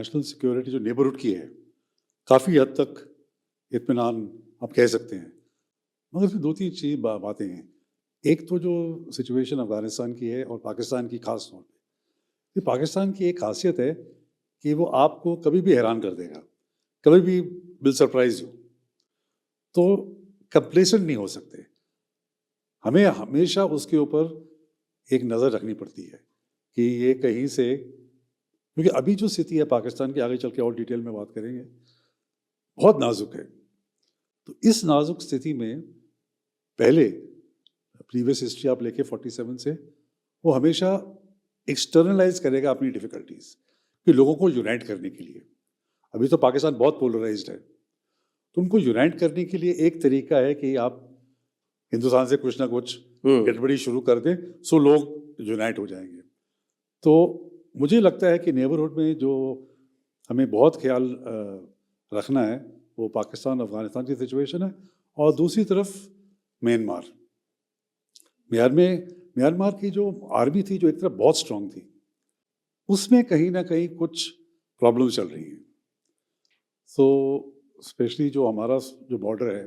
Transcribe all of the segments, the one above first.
National security जो neighbourhood की है काफ़ी हद तक इत्मीनान आप कह सकते हैं, मगर इसमें दो तीन चीज़ बातें हैं। एक तो जो सिचुएशन अफ़गानिस्तान की है और पाकिस्तान की ख़ास तौर पे, पाकिस्तान की एक खासियत है कि वो आपको कभी भी हैरान कर देगा, कभी भी विल सरप्राइज यू। तो कंप्लेसेंट नहीं हो सकते, हमें हमेशा उसके ऊपर एक नज़र रखनी पड़ती है कि ये कहीं से, क्योंकि अभी जो स्थिति है पाकिस्तान की, आगे चल के और डिटेल में बात करेंगे, बहुत नाजुक है। तो इस नाजुक स्थिति में पहले प्रीवियस हिस्ट्री आप लेके 47 से, वो हमेशा एक्सटर्नलाइज करेगा अपनी डिफ़िकल्टीज कि लोगों को यूनाइट करने के लिए। अभी तो पाकिस्तान बहुत पोलराइज्ड है, तो उनको यूनाइट करने के लिए एक तरीका है कि आप हिंदुस्तान से कुछ ना कुछ गड़बड़ी शुरू कर दें, सो लोग यूनाइट हो जाएंगे। तो मुझे लगता है कि नेबरहुड में जो हमें बहुत ख्याल रखना है वो पाकिस्तान अफगानिस्तान की सिचुएशन है, और दूसरी तरफ म्यांमार की जो आर्मी थी, जो एक तरफ बहुत स्ट्रांग थी, उसमें कहीं ना कहीं कुछ प्रॉब्लम चल रही हैं। सो स्पेशली जो हमारा जो बॉर्डर है,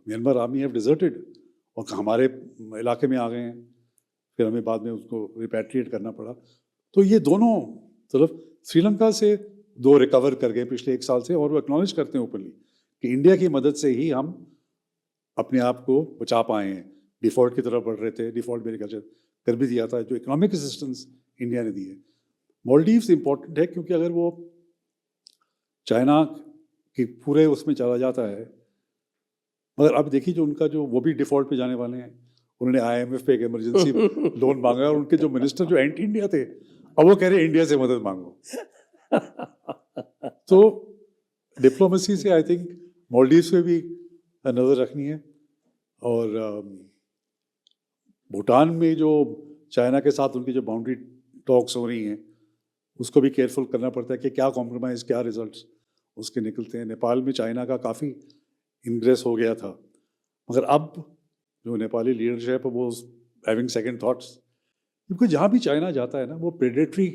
म्यांमार आर्मी हैव डिजर्टेड और हमारे इलाके में आ गए हैं, फिर हमें बाद में उसको रिपैट्रिएट करना पड़ा। तो ये दोनों तरफ, श्रीलंका से दो रिकवर कर गए पिछले एक साल से, और वो एक्नॉलेज करते हैं ओपनली कि इंडिया की मदद से ही हम अपने आप को बचा पाए हैं। डिफ़ॉल्ट की तरफ बढ़ रहे थे, डिफ़ॉल्ट मेरे ख्याल से कर भी दिया था, जो इकोनॉमिक असिस्टेंस इंडिया ने दी है। मालदीव्स इंपॉर्टेंट है क्योंकि अगर वो चाइना की पूरे उसमें चला जाता है, मगर अब देखिए जो उनका जो वो भी डिफ़ॉल्ट पे जाने वाले हैं, उन्होंने IMF पे एक इमरजेंसी लोन मांगा, और उनके जो मिनिस्टर जो एंटी इंडिया थे, अब वो कह रहे हैं इंडिया से मदद मांगो। तो डिप्लोमेसी से आई थिंक मालदीव्स पे भी नज़र रखनी है, और भूटान में जो चाइना के साथ उनकी जो बाउंड्री टॉक्स हो रही हैं, उसको भी केयरफुल करना पड़ता है कि क्या कॉम्प्रोमाइज़, क्या रिजल्ट्स उसके निकलते हैं। नेपाल में चाइना का काफ़ी इनग्रेस हो गया था, मगर अब जो नेपाली लीडरशिप है वो हैविंग सेकंड थॉट्स, क्योंकि जहाँ भी चाइना जाता है ना, वो प्रेडेटरी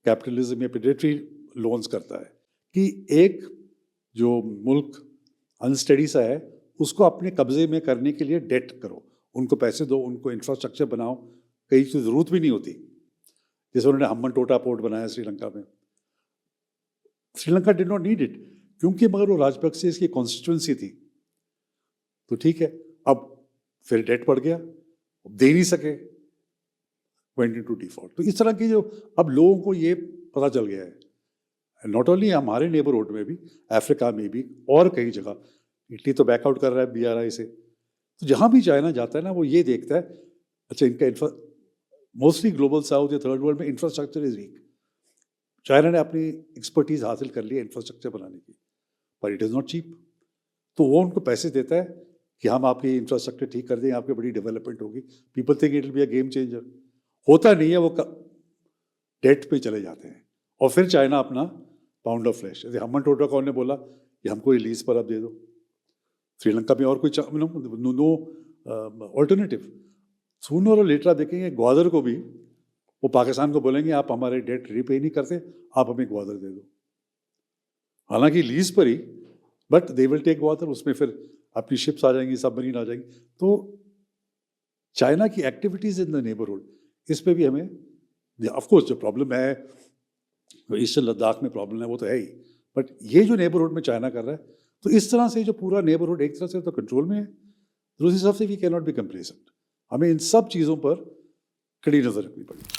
कैपिटलिज्म या प्रेडेटरी लोन्स करता है कि एक जो मुल्क अनस्टडी सा है उसको अपने कब्जे में करने के लिए डेट करो, उनको पैसे दो, उनको इंफ्रास्ट्रक्चर बनाओ, कहीं की ज़रूरत भी नहीं होती। जैसे उन्होंने हम्बनटोटा पोर्ट बनाया श्रीलंका में, Sri Lanka did not need it, क्योंकि मगर वो राजपक्षे की कॉन्स्टिट्यूंसी थी। तो ठीक है, अब फिर डेट बढ़ गया, दे नहीं सके, वेंट इनटू डिफॉल्ट। तो इस तरह की जो अब लोगों को ये पता चल गया है, नॉट ओनली हमारे नेबरहुड में भी, अफ्रीका में भी, और कई जगह। इटली तो बैकआउट कर रहा है BRI से। तो जहाँ भी चाइना जाता है ना, वो ये देखता है, अच्छा इनका मोस्टली ग्लोबल साउथ या थर्ड वर्ल्ड में इंफ्रास्ट्रक्चर इज वीक। चाइना ने अपनी एक्सपर्टीज हासिल कर ली है इंफ्रास्ट्रक्चर बनाने की, पर इट इज़ नॉट चीप। तो वो उनको पैसे देता है कि हम आपकी इंफ्रास्ट्रक्चर ठीक कर दें, आपकी बड़ी डेवलपमेंट होगी। People think it will be a game changer. होता नहीं है, वो डेट पे चले जाते हैं, और फिर चाइना अपना पाउंड ऑफ फ्लैश, जैसे हम्बनटोटा कौन ने बोला कि हमको रिलीज पर अब दे दो, श्रीलंका में और कोई नो ऑल्टरनेटिव। सूनर और लेटर देखेंगे ग्वादर को भी, वो पाकिस्तान को बोलेंगे आप हमारे डेट रीपे नहीं करते, आप हमें ग्वादर दे दो, हालांकि लीज पर ही, but they will take Gwadar. उसमें फिर अपनी शिप्स आ जाएंगी, सबमरीन आ जाएंगी। तो चाइना की एक्टिविटीज इन द नेबरहुड, इस पे भी हमें, ऑफ कोर्स जो प्रॉब्लम है ईस्टर्न लद्दाख में प्रॉब्लम है, वो तो है ही, बट ये जो नेबरहुड में चाइना कर रहा है, तो इस तरह से जो पूरा नेबरहुड एक तरह से तो कंट्रोल में है, दूसरी तरफ से we can not be complacent. हमें इन सब चीज़ों पर कड़ी नज़र रखनी पड़ेगी।